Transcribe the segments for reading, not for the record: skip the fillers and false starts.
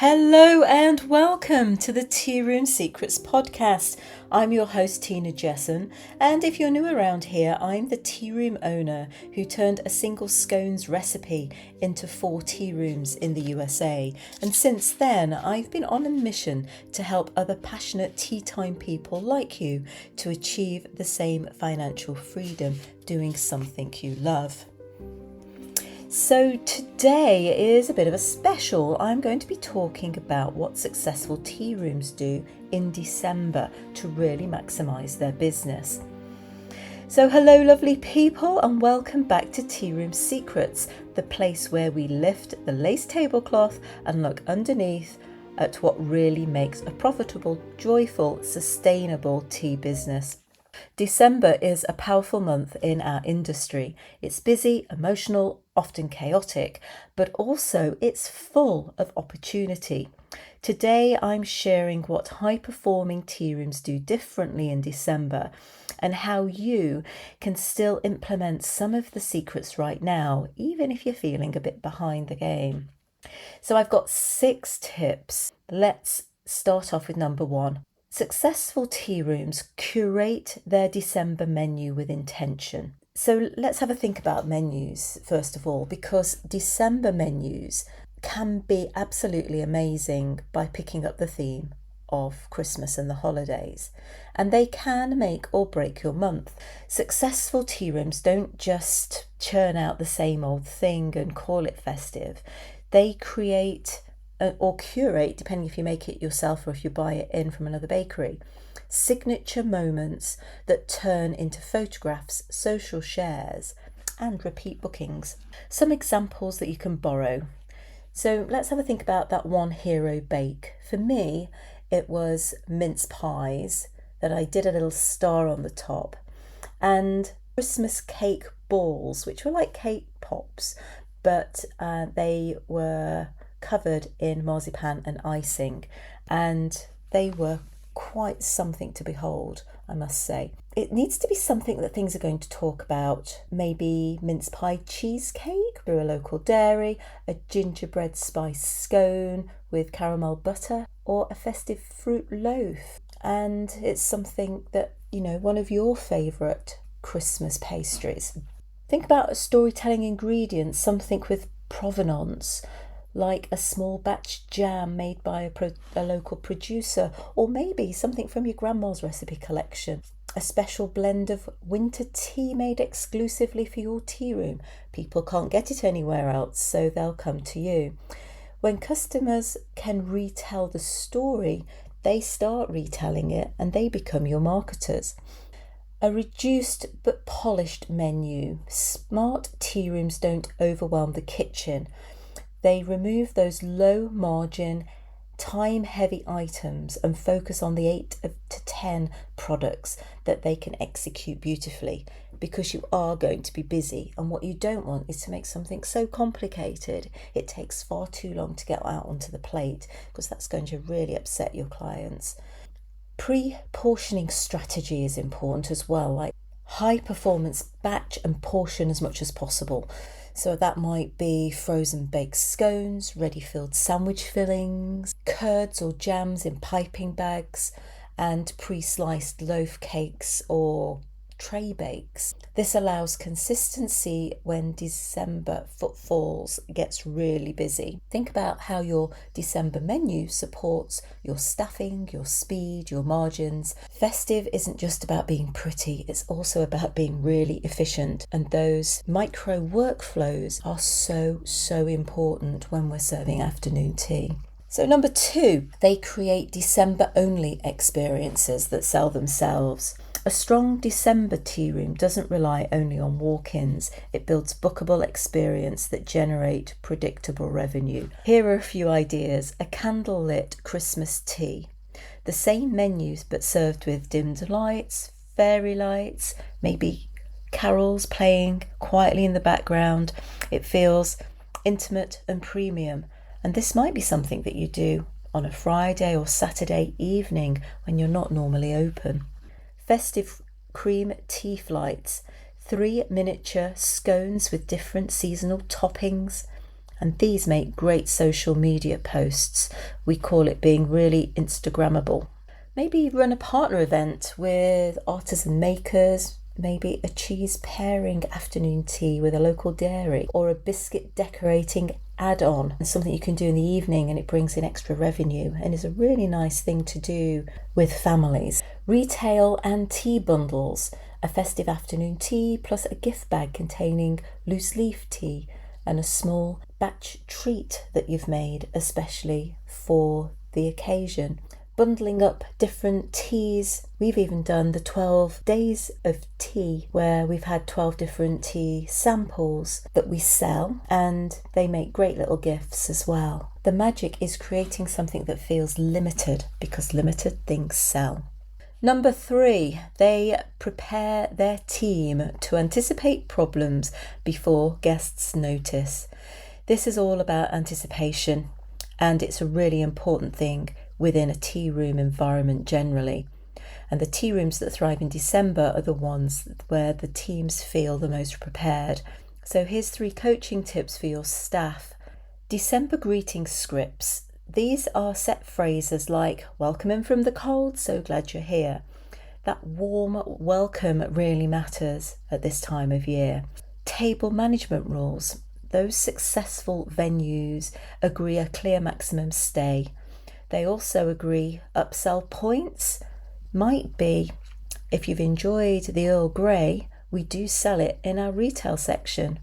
Hello and welcome to the Tearooms Secrets podcast. I'm your host Tina Jesson, and if you're new around here, I'm the tea room owner who turned a single scones recipe into 4 tea rooms in the USA. And since then, I've been on a mission to help other passionate tea time people like you to achieve the same financial freedom doing something you love. So today is a bit of a special. I'm going to be talking about what successful tea rooms do in December to really maximise their business. So hello lovely people, and welcome back to Tearooms Secrets, the place where we lift the lace tablecloth and look underneath at what really makes a profitable, joyful, sustainable tea business. December is a powerful month in our industry. It's busy, emotional, often chaotic, but also it's full of opportunity. Today I'm sharing what high-performing tea rooms do differently in December and how you can still implement some of the secrets right now, even if you're feeling a bit behind the game. So I've got 6 tips. Let's start off with number 1. Successful tea rooms curate their December menu with intention. So let's have a think about menus first of all, because December menus can be absolutely amazing by picking up the theme of Christmas and the holidays, and they can make or break your month. Successful tea rooms don't just churn out the same old thing and call it festive. They create or curate, depending if you make it yourself or if you buy it in from another bakery, signature moments that turn into photographs, social shares, and repeat bookings. Some examples that you can borrow. So let's have a think about that one hero bake. For me, it was mince pies that I did a little star on the top, and Christmas cake balls, which were like cake pops, but they were covered in marzipan and icing, and they were quite something to behold, I must say. It needs to be something that things are going to talk about. Maybe mince pie cheesecake through a local dairy, a gingerbread spice scone with caramel butter, or a festive fruit loaf. And it's something that, one of your favourite Christmas pastries. Think about a storytelling ingredient, something with provenance, like a small batch jam made by a local producer, or maybe something from your grandma's recipe collection. A special blend of winter tea made exclusively for your tea room. People can't get it anywhere else, so they'll come to you. When customers can retell the story, they start retelling it and they become your marketers. A reduced but polished menu. Smart tea rooms don't overwhelm the kitchen. They remove those low margin, time heavy items and focus on the 8 to 10 products that they can execute beautifully, because you are going to be busy, and what you don't want is to make something so complicated it takes far too long to get out onto the plate, because that's going to really upset your clients. Pre-portioning strategy is important as well, like high performance batch and portion as much as possible. So that might be frozen baked scones, ready-filled sandwich fillings, curds or jams in piping bags, and pre-sliced loaf cakes or tray bakes. This allows consistency when December footfalls gets really busy. Think about how your December menu supports your staffing, your speed, your margins. Festive isn't just about being pretty, it's also about being really efficient, and those micro workflows are so important when we're serving afternoon tea. So number 2, they create December only experiences that sell themselves. A strong December tea room doesn't rely only on walk-ins. It builds bookable experience that generate predictable revenue. Here are a few ideas. A candlelit Christmas tea. The same menus but served with dimmed lights, fairy lights, maybe carols playing quietly in the background. It feels intimate and premium. And this might be something that you do on a Friday or Saturday evening when you're not normally open. Festive cream tea flights, 3 miniature scones with different seasonal toppings, and these make great social media posts. We call it being really Instagrammable. Maybe run a partner event with artisan makers, maybe a cheese pairing afternoon tea with a local dairy, or a biscuit decorating add-on, and something you can do in the evening and it brings in extra revenue and is a really nice thing to do with families. Retail and tea bundles, a festive afternoon tea plus a gift bag containing loose leaf tea and a small batch treat that you've made especially for the occasion. Bundling up different teas. We've even done the 12 days of tea where we've had 12 different tea samples that we sell, and they make great little gifts as well. The magic is creating something that feels limited, because limited things sell. Number 3, they prepare their team to anticipate problems before guests notice. This is all about anticipation, and it's a really important thing within a tea room environment generally. And the tea rooms that thrive in December are the ones where the teams feel the most prepared. So here's 3 coaching tips for your staff. December greeting scripts. These are set phrases like, welcome in from the cold, so glad you're here. That warm welcome really matters at this time of year. Table management rules. Those successful venues agree a clear maximum stay. They also agree upsell points might be, if you've enjoyed the Earl Grey, we do sell it in our retail section.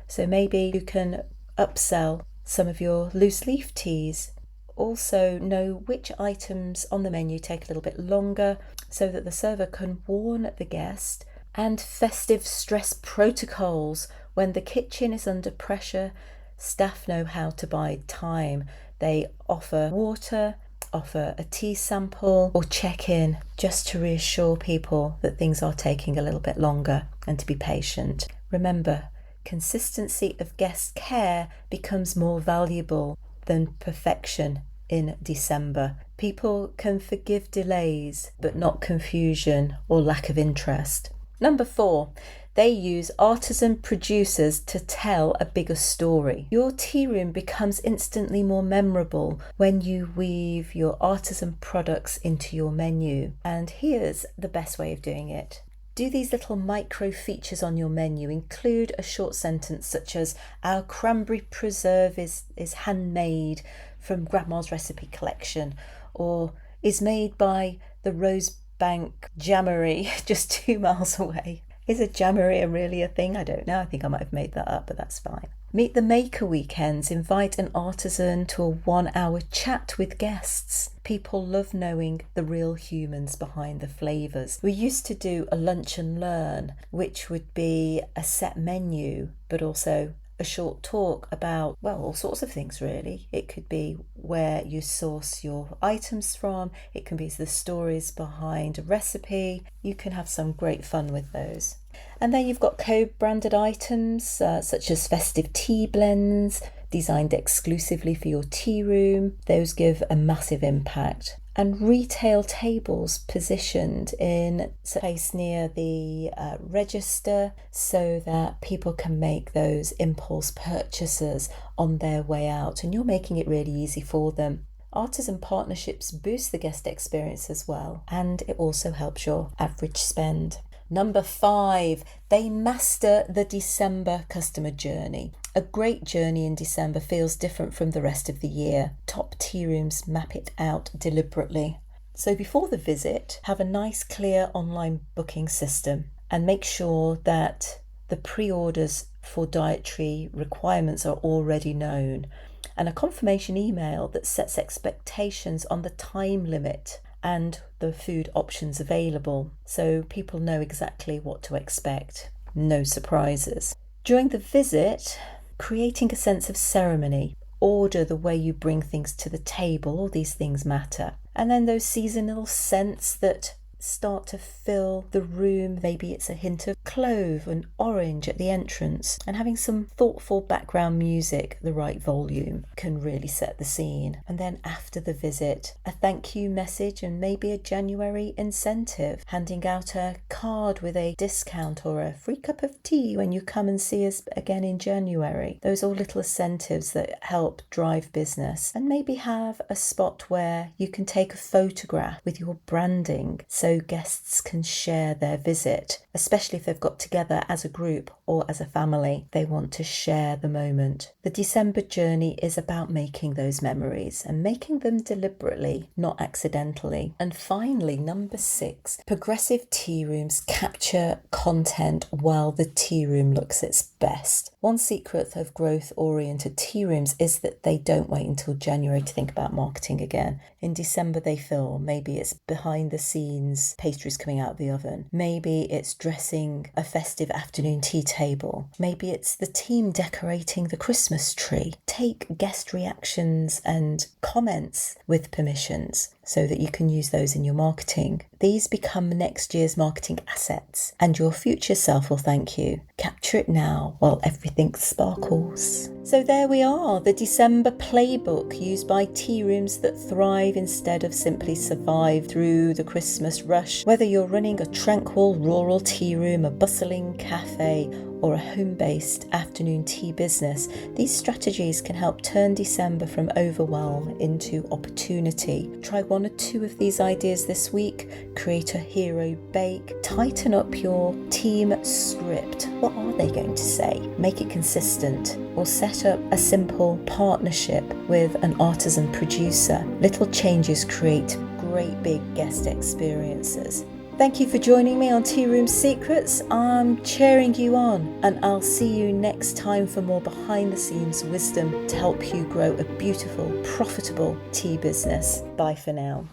So maybe you can upsell some of your loose leaf teas. Also know which items on the menu take a little bit longer so that the server can warn the guest. And festive stress protocols. When the kitchen is under pressure, staff know how to bide time. They offer water, offer a tea sample, or check in just to reassure people that things are taking a little bit longer and to be patient. Remember, consistency of guest care becomes more valuable than perfection in December. People can forgive delays, but not confusion or lack of interest. Number 4, they use artisan producers to tell a bigger story. Your tea room becomes instantly more memorable when you weave your artisan products into your menu. And here's the best way of doing it. Do these little micro features on your menu. Include a short sentence such as, our cranberry preserve is handmade from Grandma's recipe collection, or is made by the Rosebank Jammery just 2 miles away. Is a jammery really a thing? I don't know. I think I might have made that up, but that's fine. Meet the Maker weekends. Invite an artisan to a 1-hour chat with guests. People love knowing the real humans behind the flavours. We used to do a lunch and learn, which would be a set menu, but also a short talk about, well, all sorts of things really. It could be where you source your items from. It can be the stories behind a recipe. You can have some great fun with those. And then you've got co-branded items such as festive tea blends designed exclusively for your tea room. Those give a massive impact. And retail tables positioned in a place near the register so that people can make those impulse purchases on their way out, and you're making it really easy for them. Artisan partnerships boost the guest experience as well, and it also helps your average spend. Number 5, they master the December customer journey. A great journey in December feels different from the rest of the year. Top tea rooms map it out deliberately. So before the visit, have a nice clear online booking system and make sure that the pre-orders for dietary requirements are already known, and a confirmation email that sets expectations on the time limit and the food options available, so people know exactly what to expect. No surprises. During the visit, creating a sense of ceremony. Order the way you bring things to the table. All these things matter. And then those seasonal scents that start to fill the room. Maybe it's a hint of clove and orange at the entrance, and having some thoughtful background music, the right volume, can really set the scene. And then after the visit, a thank you message and maybe a January incentive, handing out a card with a discount or a free cup of tea when you come and see us again in January. Those are all little incentives that help drive business. And maybe have a spot where you can take a photograph with your branding so guests can share their visit, especially if they've got together as a group or as a family. They want to share the moment. The December journey is about making those memories and making them deliberately, not accidentally. And finally, number 6, progressive tea rooms capture content while the tea room looks its best. One secret of growth-oriented tea rooms is that they don't wait until January to think about marketing again. In December they film. Maybe it's behind the scenes pastries coming out of the oven. Maybe it's dressing a festive afternoon tea table. Maybe it's the team decorating the Christmas tree. Take guest reactions and comments with permissions so that you can use those in your marketing. These become next year's marketing assets, and your future self will thank you. Capture it now while everything sparkles. So there we are, the December playbook used by tea rooms that thrive instead of simply survive through the Christmas rush. Whether you're running a tranquil rural tea room, a bustling cafe, or a home-based afternoon tea business, these strategies can help turn December from overwhelm into opportunity. Try 1 or 2 of these ideas this week. Create a hero bake. Tighten up your team script. What are they going to say? Make it consistent. Or set up a simple partnership with an artisan producer. Little changes create great big guest experiences. Thank you for joining me on Tea Room Secrets. I'm cheering you on, and I'll see you next time for more behind the scenes wisdom to help you grow a beautiful, profitable tea business. Bye for now.